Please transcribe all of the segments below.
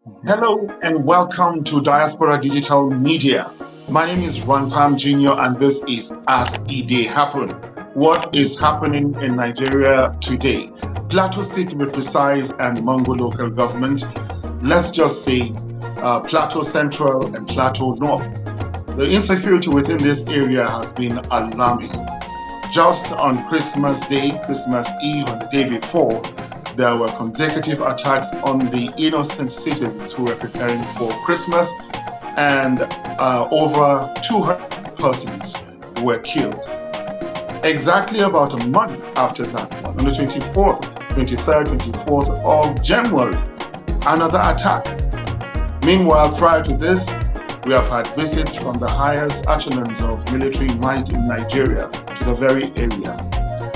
Hello and welcome to Diaspora Digital Media. My name is Ron Pam Jr. and this is As E Day Happen. What is happening in Nigeria today? Plateau State to be precise and Mongo local government. Let's just say Plateau Central and Plateau North. The insecurity within this area has been alarming. Just on Christmas Day, Christmas Eve, and the day before, there were consecutive attacks on the innocent citizens who were preparing for Christmas, and over 200 persons were killed. Exactly about a month after that one, on the 24th, 23rd, 24th of January, another attack. Meanwhile, prior to this, we have had visits from the highest echelons of military might in Nigeria to the very area.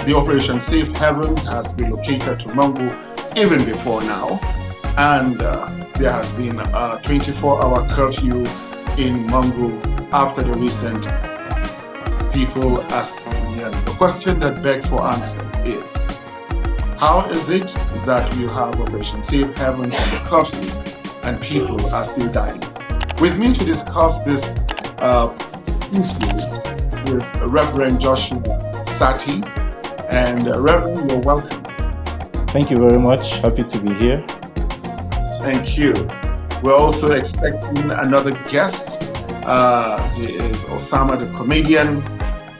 The Operation Safe Havens has relocated to Mangu even before now, and there has been a 24-hour curfew in Mangu after the recent attacks. People ask, the question that begs for answers is, how is it that you have Operation Safe Havens and the curfew and people are still dying? With me to discuss this issue is Reverend Joshua Sati. And Reverend, you're welcome. Thank you very much. Happy to be here. Thank you. We're also expecting another guest. He is Osama the comedian.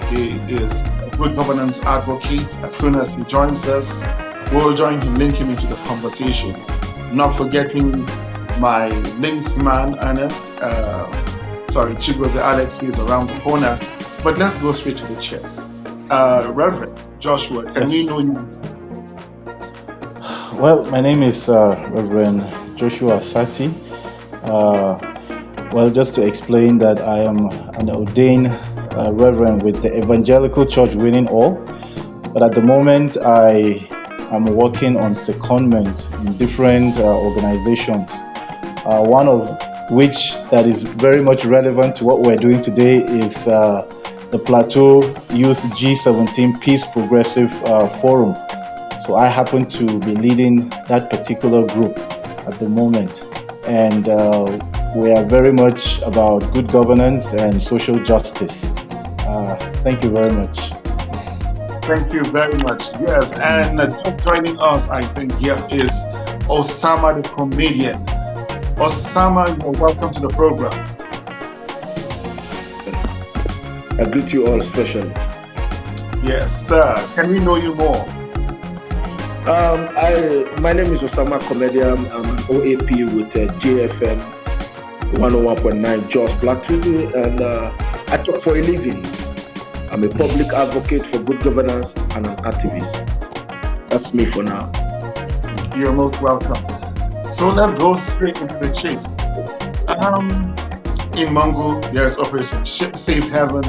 He is a good governance advocate. As soon as he joins us, we'll join him, link him into the conversation. Not forgetting my links man, Ernest. Chigoze Alex, who is around the corner. But let's go straight to the chase. Reverend Joshua, can we know you? Well, my name is Reverend Joshua Sati. Just to explain that I am an ordained Reverend with the Evangelical Church Winning All. But at the moment, I am working on secondment in different organizations. One of which that is very much relevant to what we're doing today is the Plateau Youth G17 Peace Progressive Forum. So I happen to be leading that particular group at the moment. And we are very much about good governance and social justice. Thank you very much. Thank you very much. Yes, and joining us, I think, yes, is Osama the comedian. Osama, you're welcome to the program. I greet you all especially. Yes, sir. Can we know you more? My name is Osama Comedian. I'm an OAP with JFM 101.9 Jos Plateau, and I talk for a living. I'm a public advocate for good governance and an activist. That's me for now. You're most welcome. So let's go straight into the chase. In Mongo, there's Operation Safe Haven,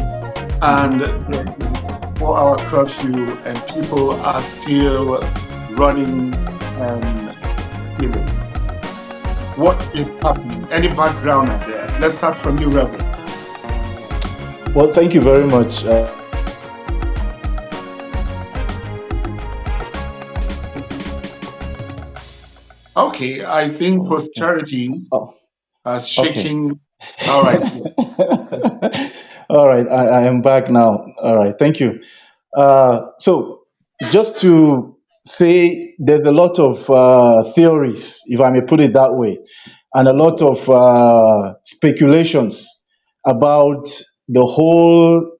and there is a 4-hour curfew, and people are still running and killing. What is happening? Any background on there? Let's start from you, Reverend. Well, thank you very much. Okay, I think prosperity has shaking. Okay. All right. All right, I am back now. All right, thank you. So, just to say, there's a lot of theories, if I may put it that way, and a lot of speculations about the whole,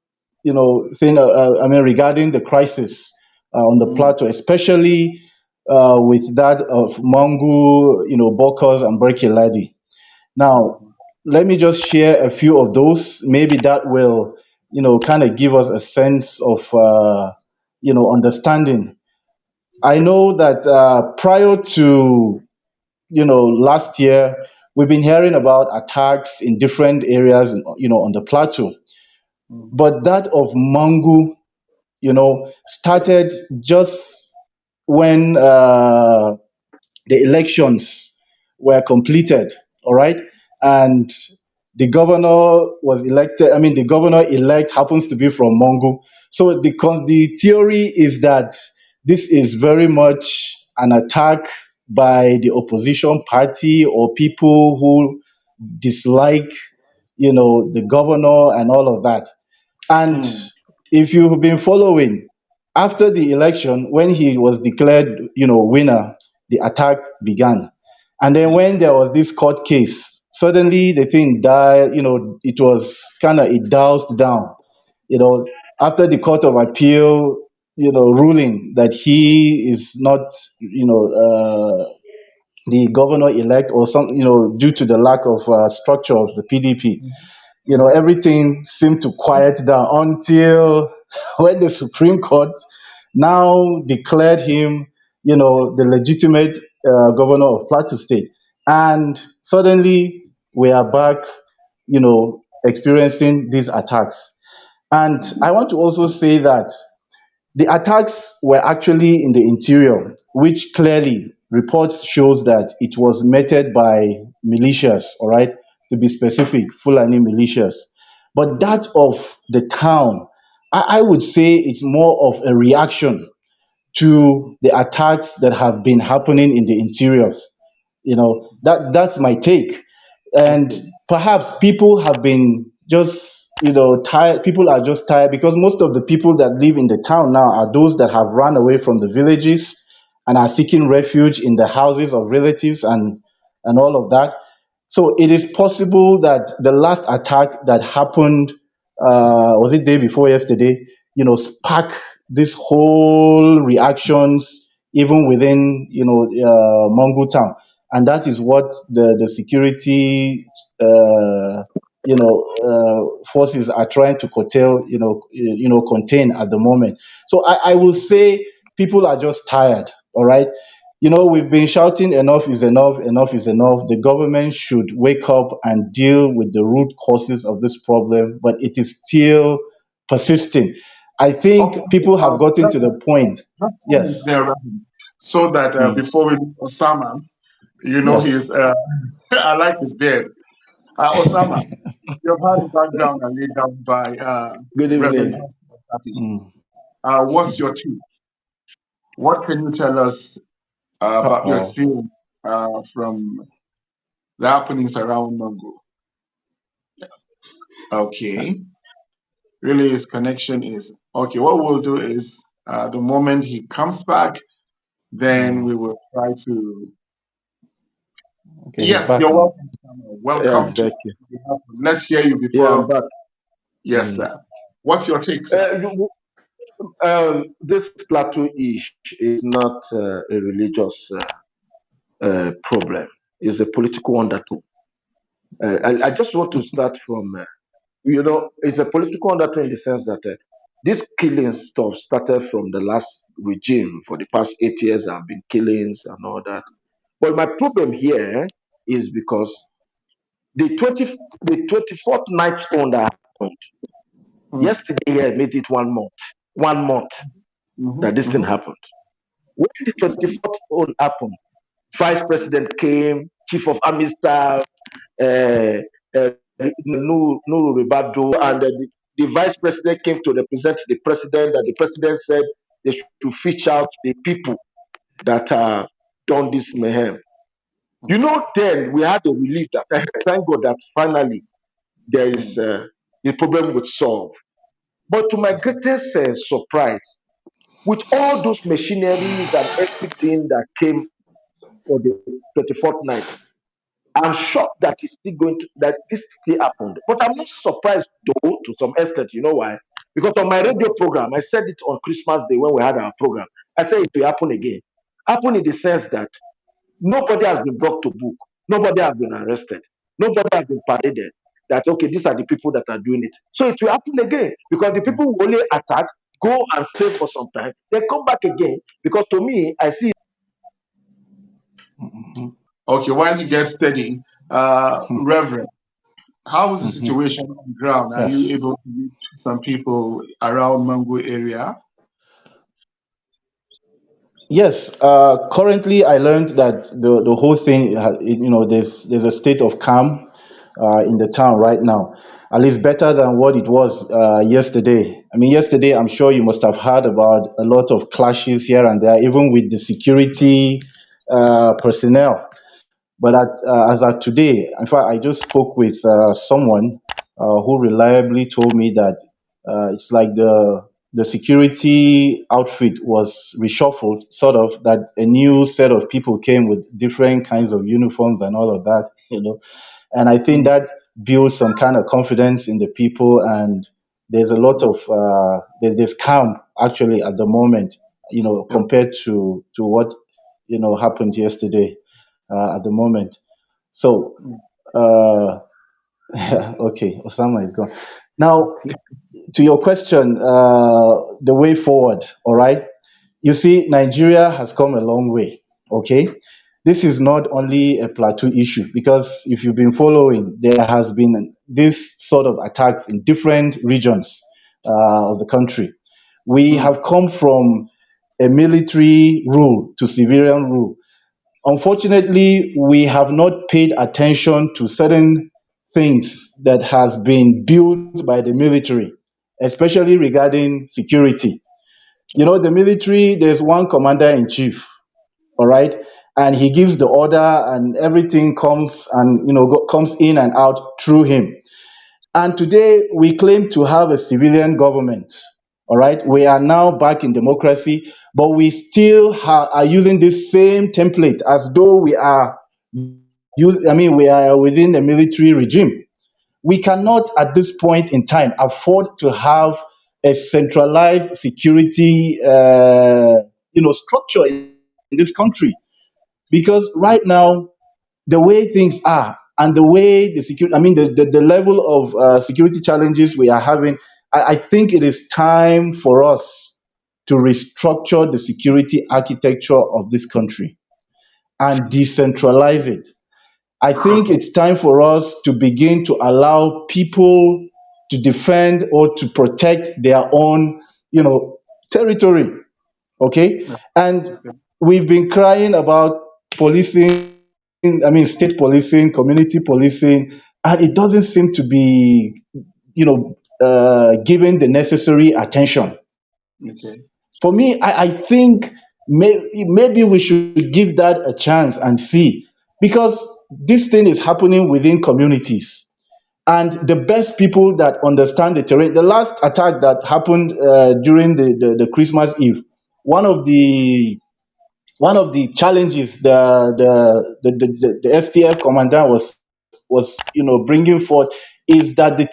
thing. Regarding the crisis on the plateau, especially with that of Mangu, Bokos and Berkeladi. Now, let me just share a few of those. Maybe that will, kind of give us a sense of, understanding. I know that prior to, last year, we've been hearing about attacks in different areas, on the plateau. But that of Mangu, started just when the elections were completed, all right? And the governor was elected. I mean, the governor elect happens to be from Mongo. So the theory is that this is very much an attack by the opposition party or people who dislike, the governor and all of that. And mm, if you've been following, after the election, when he was declared, winner, the attack began. And then when there was this court case, suddenly the thing died, it was kind of, it doused down. After the Court of Appeal, ruling that he is not, the governor elect or some, due to the lack of structure of the PDP, everything seemed to quiet down until when the Supreme Court now declared him, the legitimate governor of Plateau State. And suddenly we are back, experiencing these attacks. And I want to also say that the attacks were actually in the interior, which clearly reports shows that it was meted by militias, all right, to be specific, Fulani militias. But that of the town, I would say it's more of a reaction to the attacks that have been happening in the interiors. That's my take. And okay. perhaps people have been just, tired. People are just tired because most of the people that live in the town now are those that have run away from the villages and are seeking refuge in the houses of relatives and all of that. So it is possible that the last attack that happened, was it day before yesterday, spark this whole reactions even within, Mongu town. And that is what the security, forces are trying to curtail, contain at the moment. So I will say people are just tired. All right. We've been shouting enough is enough, enough is enough. The government should wake up and deal with the root causes of this problem, but it is still persisting. I Okay. think people have gotten to Just, the point. just hold it Yes. there, Reverend, so that Mm, before we do Osama, yes. he's, I like his beard. Osama, you've had a background and laid down by Good Reverend evening. Tati. Mm. What's your take? What can you tell us about your Uh-oh. experience from the happenings around Mongo? Okay. Really, his connection is okay. What we'll do is the moment he comes back, then Mm. we will try to. Okay, he's Yes, back you're now. welcome, Samuel. Yeah, Welcome to. thank you. Let's hear you Yeah, I'm before. back. Yes, Mm. sir. What's your take, sir? This plateau issue is not a religious problem. It's a political undertone. I just want to start from, it's a political undertone in the sense that this killing stuff started from the last regime. For the past 8 years, there have been killings and all that. But my problem here is because the 24th night on that happened Mm, yesterday here made it 1 month. 1 month that this thing mhm. happened. When the 24th one happened, Vice President came, Chief of Army Staff, uh, uh, Nuru Ribado, and the Vice President came to represent the President. That the President said they should fish out the people that done this mayhem. Then we had a relief that thank God that finally there is the problem would solve. But to my greatest surprise, with all those machineries and everything that came for the 24th night, I'm shocked that it's still going to that this still happened. But I'm not surprised though to some extent. You know why? Because on my radio program, I said it on Christmas Day when we had our program. I said it will happen again. Happen in the sense that nobody has been brought to book, nobody has been arrested, nobody has been paraded. That okay, these are the people that are doing it. So it will happen again because the people who only attack, go and stay for some time, they come back again. Because to me, I see Mhm. Okay, while he gets steady, Reverend, how is the Mhm. situation on ground? Are you Yes. able to reach some people around Mango area? Yes, currently I learned that the whole thing, there's a state of calm in the town right now, at least better than what it was yesterday. I mean, yesterday I'm sure you must have heard about a lot of clashes here and there, even with the security personnel. But as at today, in fact, I just spoke with someone who reliably told me that it's like the security outfit was reshuffled, sort of that a new set of people came with different kinds of uniforms and all of that, and I think Mm, that builds some kind of confidence in the people, and there's a lot of there's calm actually at the moment, okay. compared to what happened yesterday at the moment. So, Mm. uh, okay, Osama is gone. Now, to your question, the way forward, all right? You see, Nigeria has come a long way, okay? This is not only a plateau issue because if you've been following, there has been this sort of attacks in different regions of the country. We Mm, have come from a military rule to civilian rule. Unfortunately, we have not paid attention to certain things that has been built by the military, especially regarding security. The military, there's one commander in chief, all right, and he gives the order, and everything comes and comes in and out through him. And today we claim to have a civilian government. All right, we are now back in democracy, but we still are using this same template as though we are within a military regime. We cannot, at this point in time, afford to have a centralized security, structure in this country because right now the way things are and the way the security, the level of security challenges we are having, I think it is time for us to restructure the security architecture of this country and decentralize it. I think okay. it's time for us to begin to allow people to defend or to protect their own, territory. Okay, Yeah, and okay. we've been crying about policing, state policing, community policing, and it doesn't seem to be given the necessary attention. Okay. For me, I think maybe we should give that a chance and see, because this thing is happening within communities, and the best people that understand the terrain. The last attack that happened during the Christmas Eve, one of the one of the challenges the STF commandant was bringing forth is that the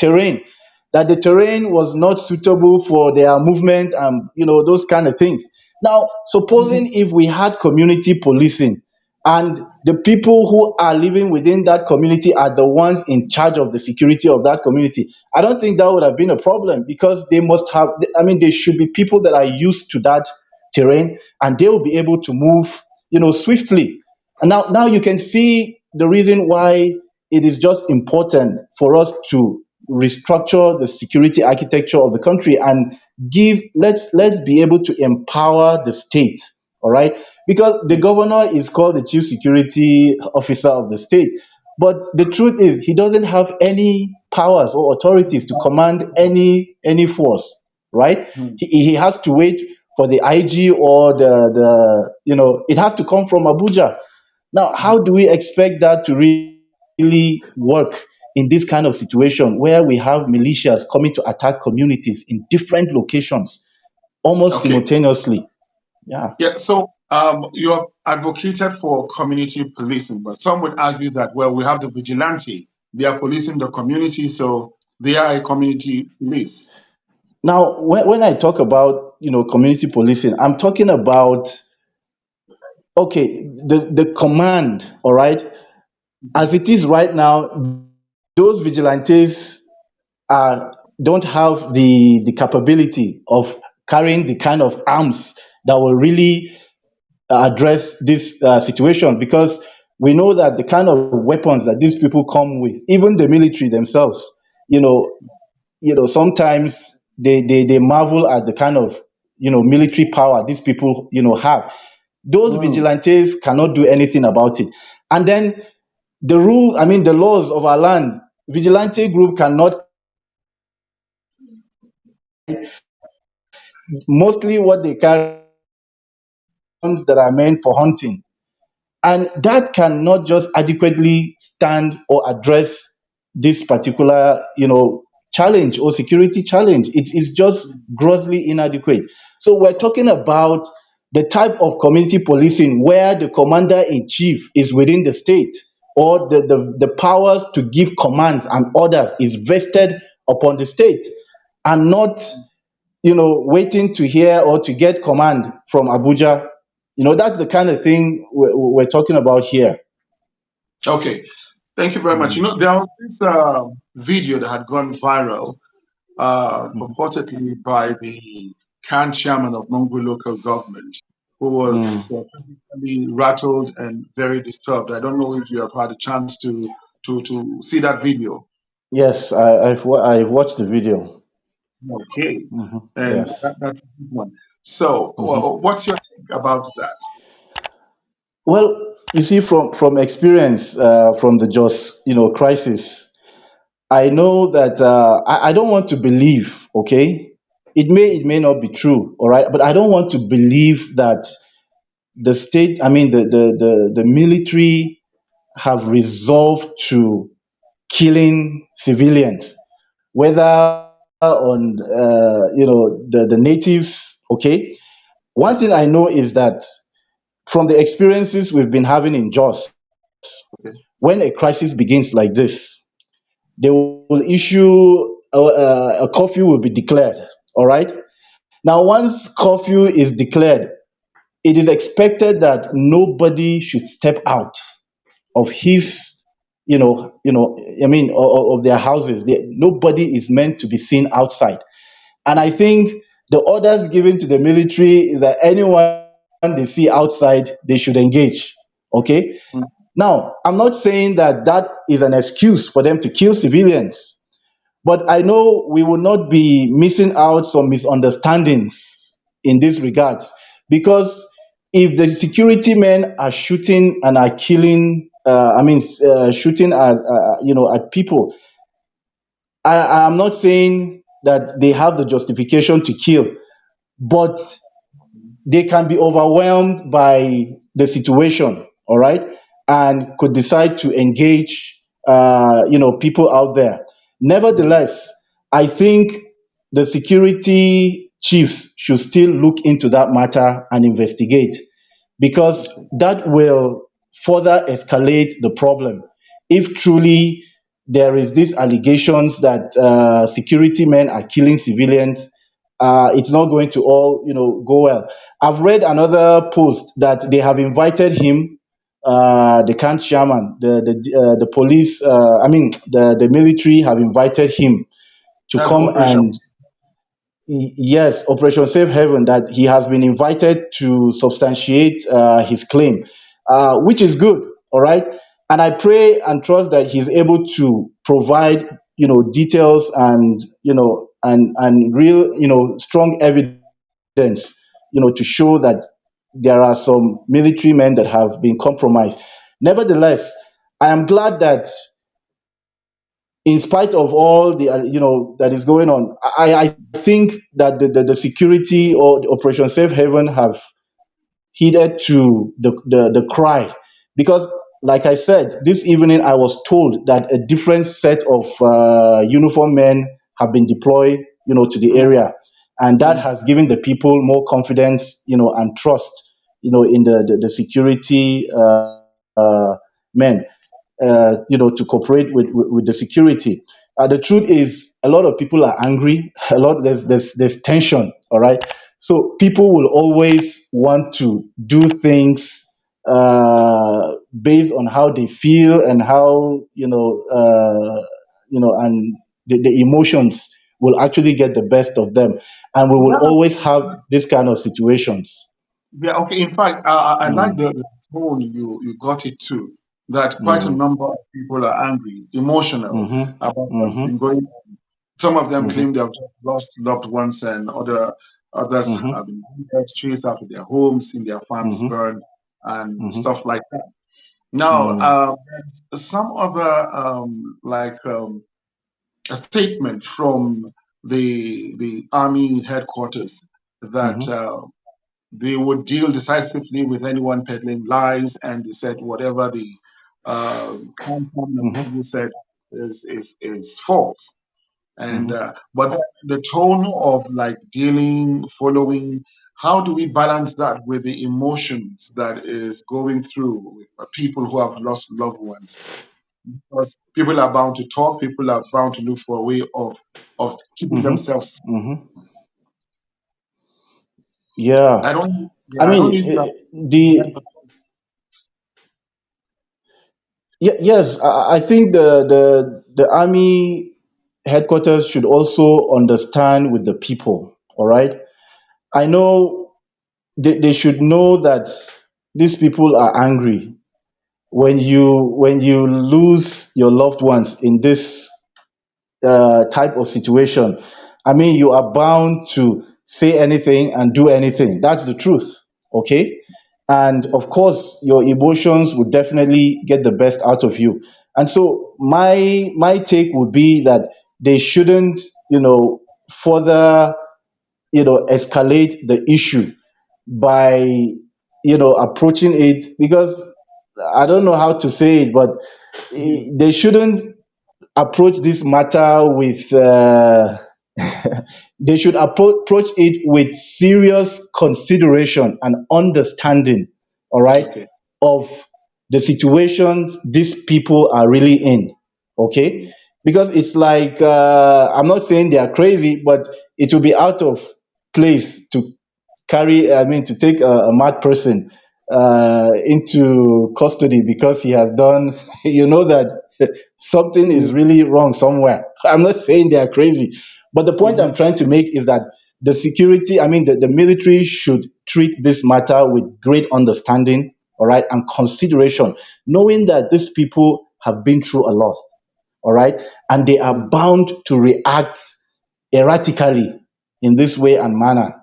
terrain was not suitable for their movement and those kind of things. Now, supposing Mhm. if we had community policing and the people who are living within that community are the ones in charge of the security of that community, I don't think that would have been a problem because they must have, they should be people that are used to that terrain and they will be able to move swiftly. And now you can see the reason why it is just important for us to restructure the security architecture of the country and let's be able to empower the state, all right, because the governor is called the chief security officer of the state, but the truth is he doesn't have any powers or authorities to command any force, right? Mm, He has to wait for the IG or it has to come from Abuja. Now, how mhm. do we expect that to really work in this kind of situation where we have militias coming to attack communities in different locations almost Okay. simultaneously? Yeah. Yeah, so you have advocated for community policing, but some would argue that, well, we have the vigilante. They are policing the community, so they are a community police. Now, when I talk about community policing, I'm talking about, okay, the command, all right, as it is right now, those vigilantes don't have the capability of carrying the kind of arms that will really address this situation, because we know that the kind of weapons that these people come with, even the military themselves, you know, sometimes they marvel at the kind of military power these people have. Those Mm, vigilantes cannot do anything about it, and then the laws of our land, vigilante group cannot. Mostly what they carry, guns that are meant for hunting. And that cannot just adequately stand or address this particular, challenge or security challenge. It's just grossly inadequate. So we're talking about the type of community policing where the commander in chief is within the state, or the powers to give commands and orders is vested upon the state, and not, waiting to hear or to get command from Abuja. That's the kind of thing we're talking about here. Okay, thank you very much. Mm, There was this video that had gone viral, mm, purportedly by the Khan chairman of Mongo local government, who was mm. physically rattled and very disturbed. I don't know if you have had a chance to see that video. Yes, I've watched the video. Okay, and Yes. that's a good one. So, Hmm. what's your take about that? Well, you see, from experience, from the Jos, crisis, I know that, I don't want to believe. Okay, it may not be true. All right, but I don't want to believe that the state, I mean, the military have resolved to killing civilians, whether on, the natives. Okay, one thing I know is that from the experiences we've been having in Jos, Okay. when a crisis begins like this, they will issue a curfew will be declared. All right. Now, once curfew is declared, it is expected that nobody should step out of his, I mean, of their houses. Nobody is meant to be seen outside. And I think the orders given to the military is that anyone they see outside, they should engage. Okay. Mm. Now, I'm not saying that that is an excuse for them to kill civilians, but I know we will not be missing out some misunderstandings in these regards, because if the security men are shooting and are killing, shooting at people, I am not saying that they have the justification to kill, but they can be overwhelmed by the situation, all right, and could decide to engage, people out there. Nevertheless, I think the security chiefs should still look into that matter and investigate, because Okay. that will further escalate the problem. If truly there is these allegations that, security men are killing civilians, it's not going to all, go well. I've read another post that they have invited him, the camp chairman, the police, the military have invited him to That's come Operation. and, yes, Operation Safe Haven, that he has been invited to substantiate, his claim, which is good. All right. And I pray and trust that he's able to provide, details and, and real, strong evidence, to show that there are some military men that have been compromised. Nevertheless, I am glad that, in spite of all the, that is going on, I think that the security or the Operation Safe Haven have heeded to the cry, because, like I said, this evening I was told that a different set of, uniform men have been deployed, to the Mm, area, and that mm. has given the people more confidence, and trust, in the security, men, to cooperate with the security. The truth is, a lot of people are angry. There's tension. All right, so people will always want to do things, based on how they feel and how, and the emotions will actually get the best of them, and we will Yeah, always have this kind of situations. yeah. Okay. In fact, I like Mm, the tone you got it to. That quite a mm, number of people are angry, emotional mhm, about what's mhm, been going on. Some of them mhm, claim they have just lost loved ones, and others mhm, have been chased out of their homes, in their farms mhm, burned, and mhm, stuff like that. Now, mm, there's some other a statement from the army headquarters that mhm, they would deal decisively with anyone peddling lies, and they said whatever the compound of Mm-hmm. people said is false. And Mm-hmm. but the tone of like dealing, following, how do we balance that with the emotions that is going through with people who have lost loved ones? Because people are bound to talk, people are bound to look for a way of keeping Mm-hmm. themselves. Mm-hmm. Yeah. Yeah, I I don't mean, need that. yes, I think the army headquarters should also understand with the people. All right. I know they should know that these people are angry when you lose your loved ones in this type of situation. I mean, you are bound to say anything and do anything. That's the truth. Okay. And of course, your emotions would definitely get the best out of you. And so my take would be that they shouldn't, further, escalate the issue by, approaching it, because I don't know how to say it, but they shouldn't approach this matter with they should approach it with serious consideration and understanding, all right, Okay. of the situations these people are really in. Okay. Mm. Because it's like, I'm not saying they are crazy, but it will be out of place to to take a mad person into custody because he has done, that something is Mm. really wrong somewhere. I'm not saying they are crazy, but the point I'm Mhm. trying to make is that the security, the military should treat this matter with great understanding, all right, and consideration, knowing that these people have been through a lot, all right, and they are Mm. bound to react erratically in this way and manner.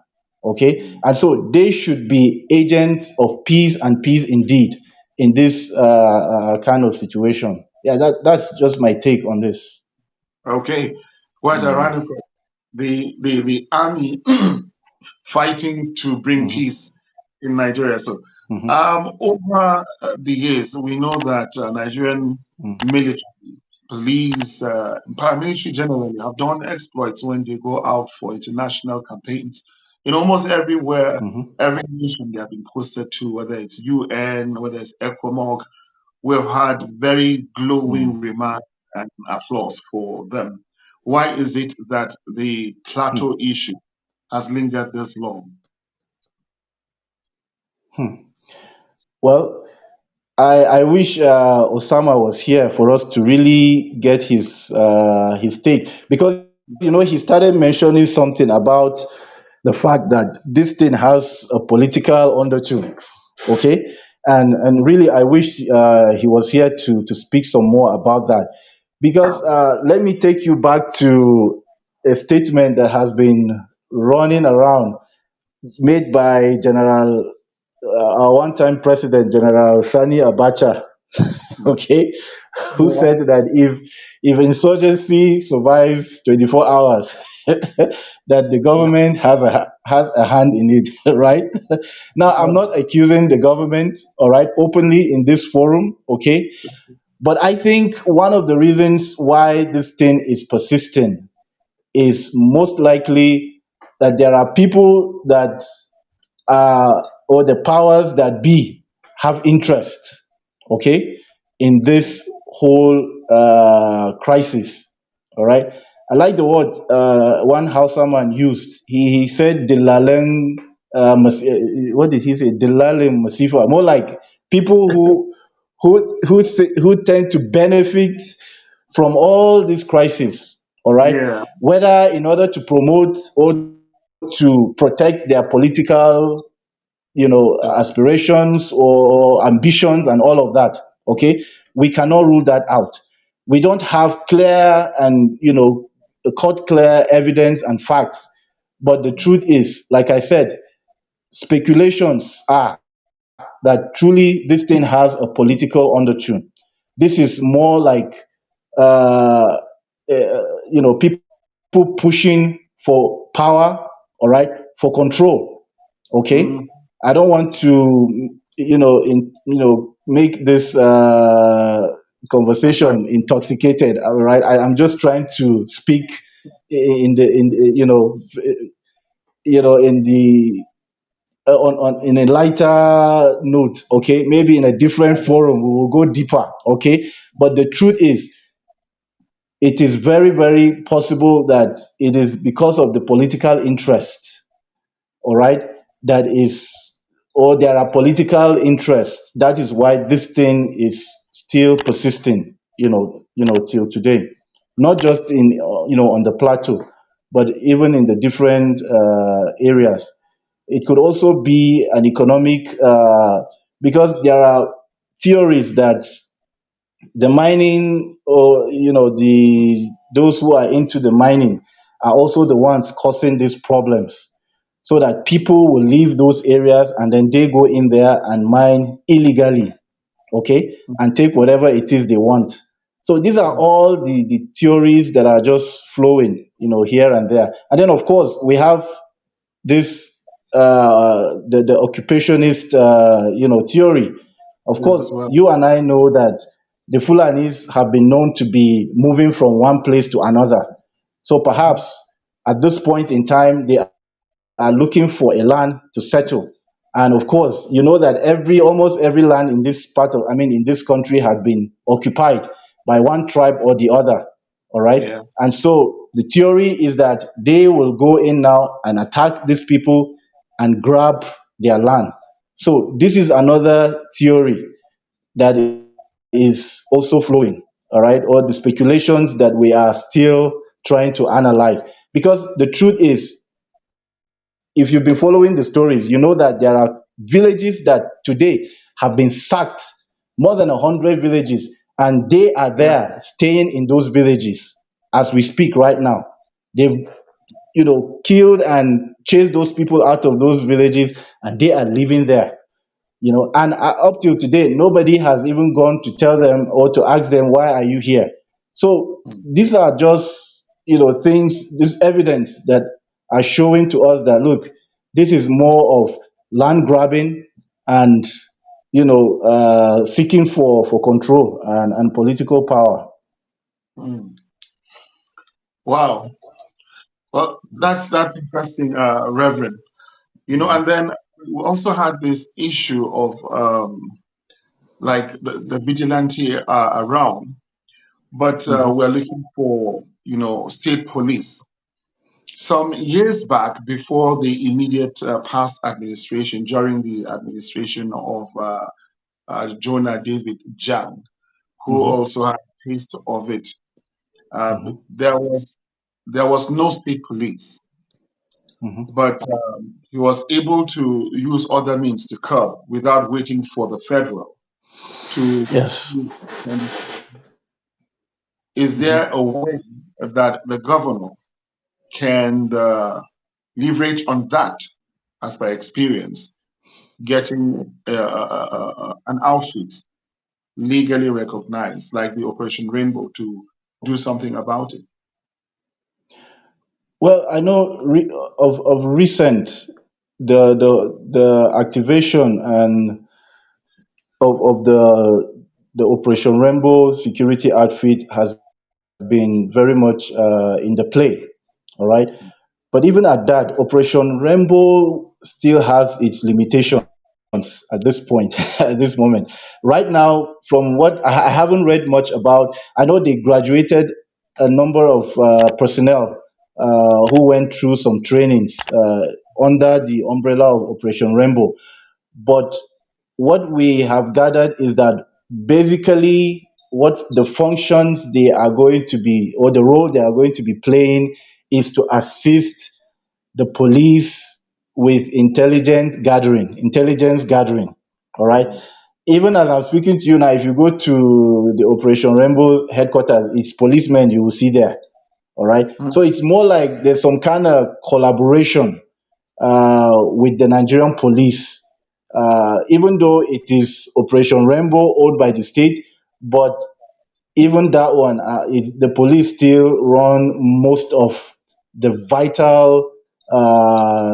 Okay. Mm. And so they should be agents of peace, and peace indeed, in this kind of situation. Yeah, that's just my take on this. Okay. Quite Mm, ironical. The army fighting to bring mhm, peace in Nigeria. So, mhm, over the years, we know that Nigerian mm, military, police, paramilitary generally have done exploits when they go out for international campaigns. In almost everywhere, mhm, every nation they have been posted to, whether it's UN, whether it's ECOMOG, we've had very glowing mm, remarks and applause for them. Why is it that the mm, plateau issue has lingered this long? mm. Well, I wish Osama was here for us to really get his take, because he started mentioning something about the fact that this thing has a political undertone. Okay. And really, I wish he was here to speak some more about that, because let me take you back to a statement that has been running around, made by General, our one-time president, General Sani Abacha, okay, who said that if insurgency survives 24 hours, that the government has a hand in it, right? Now, I'm not accusing the government, all right, openly in this forum, okay, but I think one of the reasons why this thing is persisting is most likely that there are people that, or the powers that be, have interest, okay, in this whole crisis. All right. I like the word one Hausa man used. He said Dilaleng, what did he say? Dilaleng Masifa. More like people who tend to benefit from all this crisis. All right. Yeah. Whether in order to promote or to protect their political, aspirations or ambitions and all of that. Okay. We cannot rule that out. We don't have clear and, cut clear evidence and facts. But the truth is, like I said, speculations are that truly this thing has a political undertone. This is more like, uh, people pushing for power, all right, for control. Mm. Okay. I don't want to, make this Okay. conversation intoxicated. All right, I'm just trying to speak in the in the on in a lighter note. Okay, maybe in a different Okay. forum we will go deeper. Okay, but the truth is, it is very, very possible that it is because of the political interest, all right, that is, or there are political interests. That is why this thing is still persisting, till today. Not just in, on the plateau, but even in the different areas. It could also be an economic, because there are theories that the mining, or the those who are into the mining are also the ones causing these problems, so that people will leave those areas and then they go in there and mine illegally, okay, and take whatever it is they want. So these are Mm. all the theories that are just flowing, here and there. And then of course we have this, the occupationist, theory. Of Yeah, course, as well. you and I know that the Fulanis have been known to be moving from one place to another. So perhaps at this point in time, they are looking for a land to settle. And of course, you know that almost every land in this in this country had been occupied by one tribe or the other. All right. Yeah. And so the theory is that they will go in now and attack these people and grab their land. So this is another theory that is also flowing. All right. Or the speculations that we are still trying to analyze. Because the truth is, if you've been following the stories, you know that there are villages that today have been sacked, more than 100 villages, and they are Yeah. there staying in those villages as we speak right now. They've, killed and chased those people out of those villages, and they are living there. And up till today, nobody has even gone to tell them or to ask them, why are you here? So Mm. these are just, things, this evidence that are showing to us that, look, this is more of land grabbing and, seeking for control and political power. Mm. Wow. Well, that's interesting, Reverend. And then we also had this issue of like the vigilante around, but Mhm. we're looking for state police. Some years back, before the immediate past administration, during the administration of Jonah David Jang, who Mhm. also had a taste of it, Mhm. there was no state police, Mhm. but he was able to use other means to curb without waiting for the federal to. Yes. Is Mhm. there a way that the governor can leverage on that, as by experience, getting an outfit legally recognized, like the Operation Rainbow, to do something about it? Well, I know of recent, the activation and of the Operation Rainbow security outfit has been very much in the play. All right, but even at that, Operation Rainbow still has its limitations at this point, at this moment. Right now, from what I haven't read much about, I know they graduated a number of personnel who went through some trainings under the umbrella of Operation Rainbow. But what we have gathered is that basically what the functions they are going to be, or the role they are going to be playing, is to assist the police with intelligence gathering. All right. Mm, Even as I'm speaking to you now, if you go to the Operation Rainbow headquarters, it's policemen you will see there. All right. mm, So it's more like there's some kind of collaboration with the Nigerian police, even though it is Operation Rainbow owned by the state, but even that one, the police still run most of the vital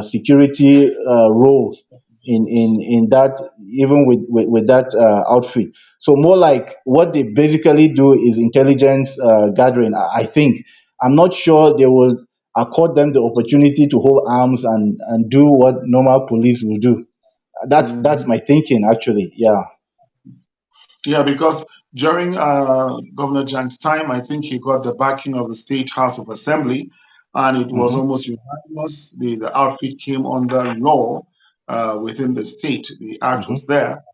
security roles. in that, even with that outfit. So more like what they basically do is intelligence gathering. I think, I'm not sure they will accord them the opportunity to hold arms and do what normal police will do. That's Mhm. my thinking, actually. Yeah. Yeah, because during Governor Jang's time, I think he got the backing of the State House of Assembly, and it was Mm-hmm. almost unanimous. The outfit came under law within the state. The act was Mm-hmm. there,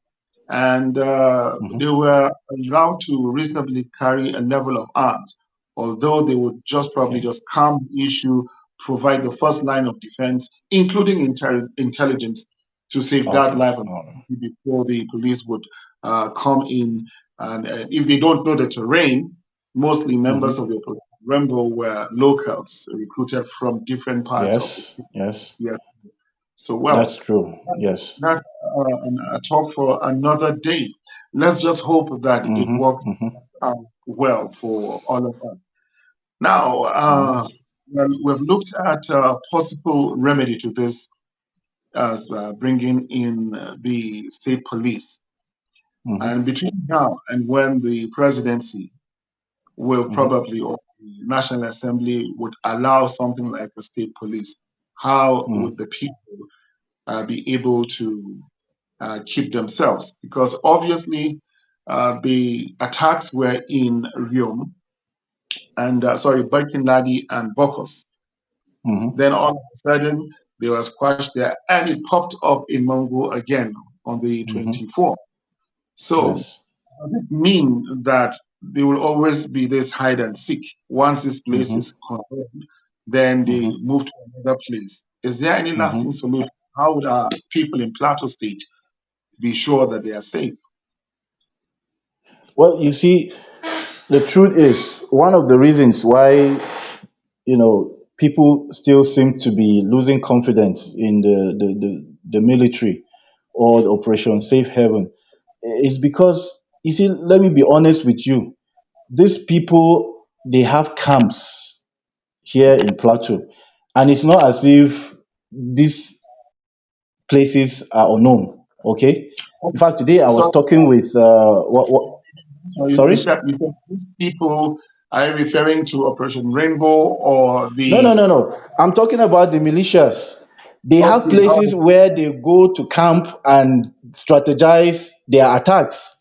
and Mm-hmm. they were allowed to reasonably carry a level of arms, although they would just probably Okay. just calm the issue, provide the first line of defense, including intelligence, to safeguard Okay. life and All right. property before the police would come in. And if they don't know the terrain, mostly members Mm-hmm. of the opposition Rainbow were locals recruited from different parts of the Yes. state. Yes. Yeah. So, well, That's true. Yes. that's a talk for another day. Let's just hope that it Mm-hmm. works Mm-hmm. out well for all of us. Now, Mm-hmm. well, we've looked at possible remedy to this as bringing in the state police. Mm-hmm. And between now and when the presidency will Mm-hmm. probably, or the National Assembly would allow something like a state police, how would Mm-hmm. the people be able to keep themselves? Because obviously, the attacks were in Riom and sorry, Birkenladi and Bokos. Mm-hmm. Then all of a sudden, there was squash there, and it popped up in Mongo again on the Mm-hmm. 24th. So Yes. does it mean that there will always be this hide and seek? Once this place Mm-hmm. is confirmed, then they Mm-hmm. move to another place. Is there any lasting Mm-hmm. solution? How would our people in Plateau State be sure that they are safe? Well, you see, the truth is one of the reasons why, people still seem to be losing confidence in the military or the Operation Safe Haven is because, you see, let me be honest with you. These people, they have camps here in Plateau, and it's not as if these places are unknown. Okay. In fact, today I was So, talking with what so sorry. you said these people, are you referring to Operation Rainbow or No, no, the? no, no. I'm talking about the militias. They have Okay, places where they go to camp and strategize their attacks.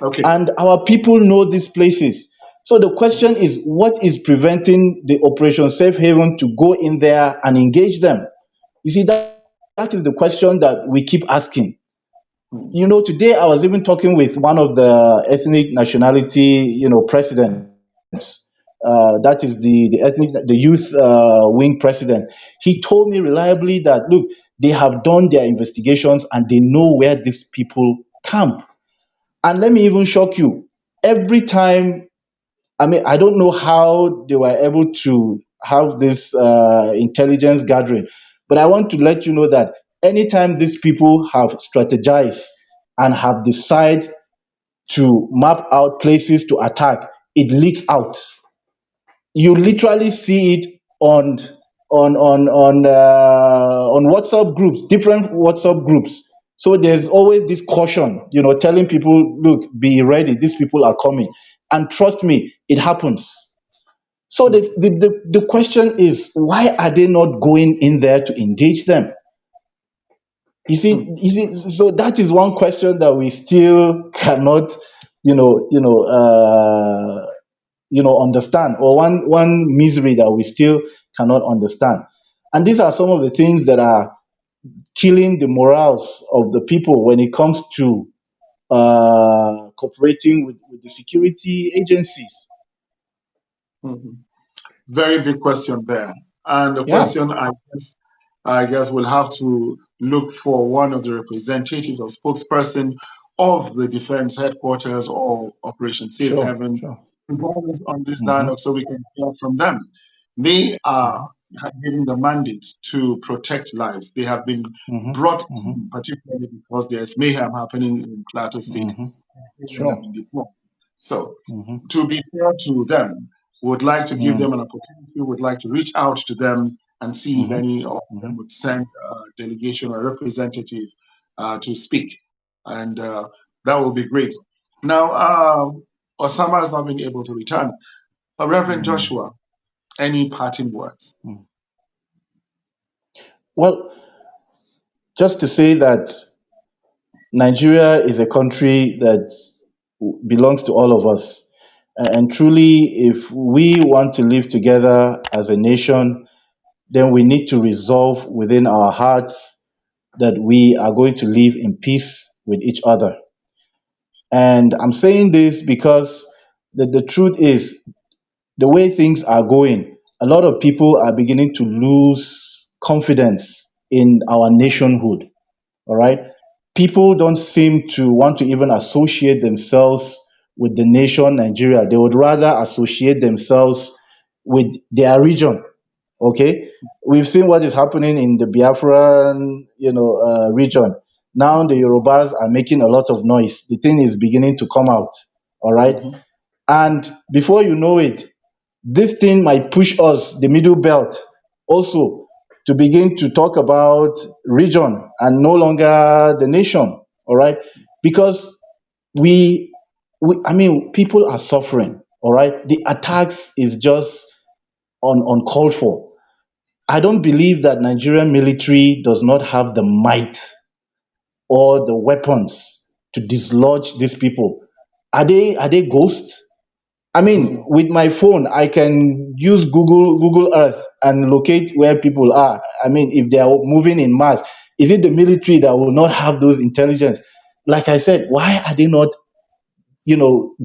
okay. And our people know these places. So the question is, what is preventing the Operation Safe Haven to go in there and engage them? You see, that is the question that we keep asking. Hmm. Today I was even talking with one of the ethnic nationality, presidents. That is the youth wing president. He told me reliably that, look, they have done their investigations and they know where these people camp. And let me even shock you. Every time, I mean, I don't know how they were able to have this intelligence gathering, but I want to let you know that anytime these people have strategized and have decided to map out places to attack, it leaks out. You literally see it on WhatsApp groups, different WhatsApp groups. So there's always this caution, telling people, look, be ready, these people are coming. And trust me, it happens. So the question is, why are they not going in there to engage them? So that is one question that we still cannot, understand, or one misery that we still cannot understand. And these are some of the things that are killing the morals of the people when it comes to cooperating with the security agencies. Mhm. Very big question there. And the Yeah, question I guess we'll have to look for one of the representatives or spokesperson of the defense headquarters or Operation Safe sure, Haven sure. involved on this Mm-hmm, dialogue so we can hear from them. They are mm-hmm, given the mandate to protect lives. They have been brought mm-hmm, mm-hmm, in, particularly because there's mayhem happening in Plateau State. mm-hmm. They have Sure. been deployed. So, Mm-hmm, to be fair to them, would like to give them mm-hmm, an opportunity, would like to reach out to them and see if mm-hmm, any of mm-hmm, them would send a delegation or representative to speak, and that will be great. Now, Osama has not been able to return. Reverend Joshua, any parting words? Well, just to say that Nigeria is a country that belongs to all of us. And truly, if we want to live together as a nation, then we need to resolve within our hearts that we are going to live in peace with each other. And I'm saying this because the truth is, the way things are going, a lot of people are beginning to lose confidence in our nationhood. All right. People don't seem to want to even associate themselves with the nation Nigeria. They would rather associate themselves with their region. Okay. We've seen what is happening in the Biafran, region. Now the Yorubas are making a lot of noise. The thing is beginning to come out. All right. Mhm. And before you know it, this thing might push us, the middle belt, also to begin to talk about region and no longer the nation. All right, because we, I mean, people are suffering. All right, the attacks is just uncalled for. I don't believe that Nigerian military does not have the might or the weapons to dislodge these people. Are they ghosts? I mean, Mhm. with my phone, I can use Google Earth and locate where people are. I mean, if they are moving in mass, is it the military that will not have those intelligence? Like I said, why are they not,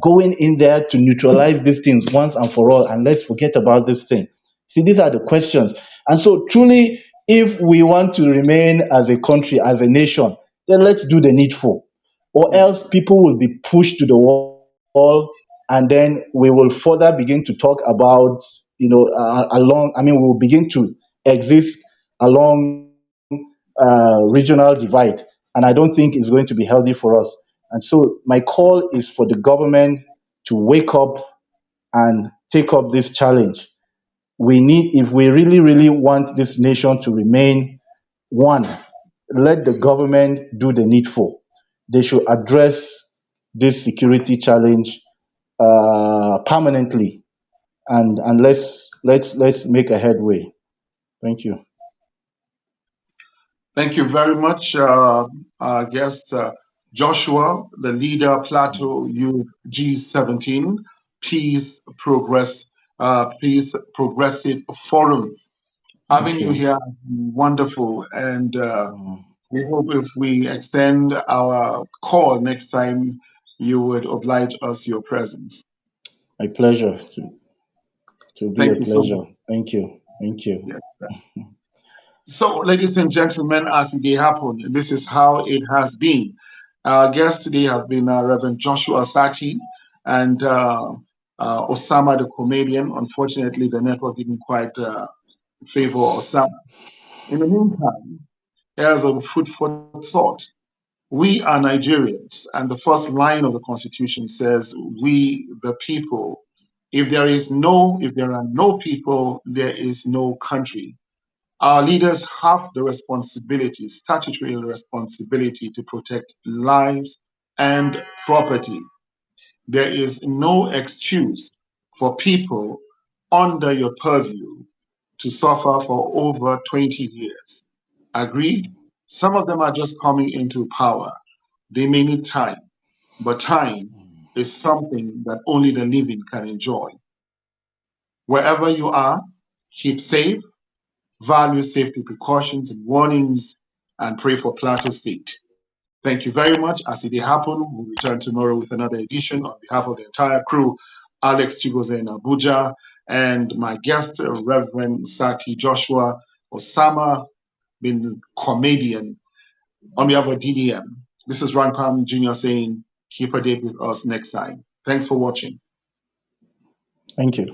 going in there to neutralize these things once and for all? And let's forget about this thing. See, these are the questions. And so, truly, if we want to remain as a country, as a nation, then let's do the needful, or else people will be pushed to the wall, and then we will further begin to talk about, along. I mean, we will begin to exist along regional divide, and I don't think it's going to be healthy for us. And so, my call is for the government to wake up and take up this challenge. If we really, really want this nation to remain one, let the government do the needful. They should address this security challenge permanently, and let's make a headway. Thank you. Thank you very much, our guest Joshua, the leader Plateau Youth G17 Peace Progressive Forum. Thank Having you you. here has been wonderful, and Mm, we hope if we extend our call next time, you would oblige us your presence. My pleasure. To be a Thank you so pleasure. much. Thank you. Thank you. Yes. So, ladies and gentlemen, as it happened, this is how it has been. Our guests today have been Reverend Joshua Sati and Osama the comedian. Unfortunately, the network didn't quite favor Osama. In the meantime, here's a food for thought. We are Nigerians, and the first line of the Constitution says, "We the people." If there are no people, there is no country. Our leaders have the responsibility, statutory responsibility, to protect lives and property. There is no excuse for people under your purview to suffer for over 20 years. Agreed? Some of them are just coming into power. They may need time, but time is something that only the living can enjoy. Wherever you are, keep safe, value safety precautions and warnings, and pray for Plateau State. Thank you very much. As it happen, we'll return tomorrow with another edition. On behalf of the entire crew, Alex Chigoze in Abuja, and my guest, Reverend Sati Joshua Osama bin Comedian, on behalf of DDM. This is Rankam Jr. saying, keep a date with us next time. Thanks for watching. Thank you.